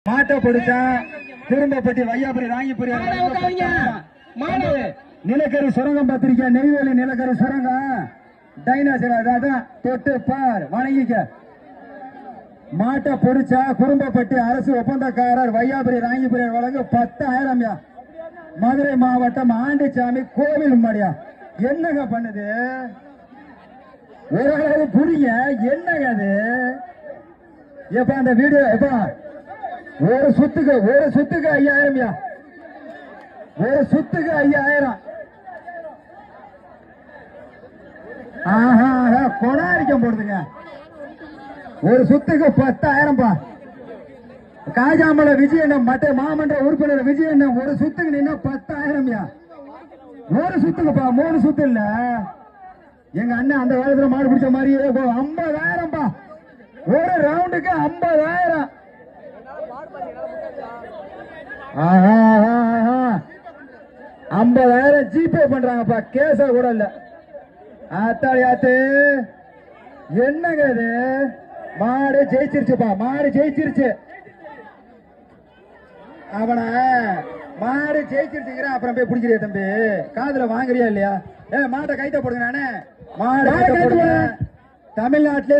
மாட்டை பிடிச்சா திரும்பப்பட்டி வையாபுரி ராங்கிபுரி நிலக்கரி சுரங்கம் பார்த்திருக்க நெய்வேலி நிலக்கரி சுரங்கம் டைனாசர் அதான் தொட்டு பார் வணங்கிக்க. மாட்டை பிடிச்சா குறும்பப்பட்டி அரசு ஒப்பந்தக்காரர் வையாபுரி ராங்கிபுரி வழங்கு 10,000. மதுரை மாவட்டம் ஆண்டிச்சாமி கோவில் மாடியா என்னங்க பண்ணுது ஓரளவு புரிய என்னங்க அது எப்ப அந்த வீடியோ எப்ப ஒரு சுத்துக்கு 5,000. ஒரு சுத்துக்கு 5,000. ஆஹா கொடாரிக்கம் போடுதுங்க. ஒரு சுத்துக்கு 10,000. காஜாமல விஜயண்ணன் மற்ற மாமன்ற உறுப்பினர் விஜயண்ணன் ஒரு சுத்துக்கு நின்னா 10,000. ஒரு சுத்துக்குப்பா 3 சுத்து இல்ல. எங்க அண்ணன் அந்த காலத்துல மாடு பிடிச்ச மாதிரியே 50,000. ஒரு ரவுண்டுக்கு 50,000. 50,000 ஜிபே பண்றாங்கப்பா, கேஸா கூட இல்ல. ஆத்தாளியாத்து என்னங்க இது? மாடு ஜெயிச்சிருச்சுப்பா, மாடு ஜெயிச்சிருச்சு. அவன மாடு ஜெயிச்சிருச்சுங்கிற அப்புறம் போய் பிடிக்கிறியா தம்பி? காதுல வாங்குறியா இல்லையா? மாட்டை கைத்த போடுங்க. நானே மாடு தமிழ்நாட்டிலே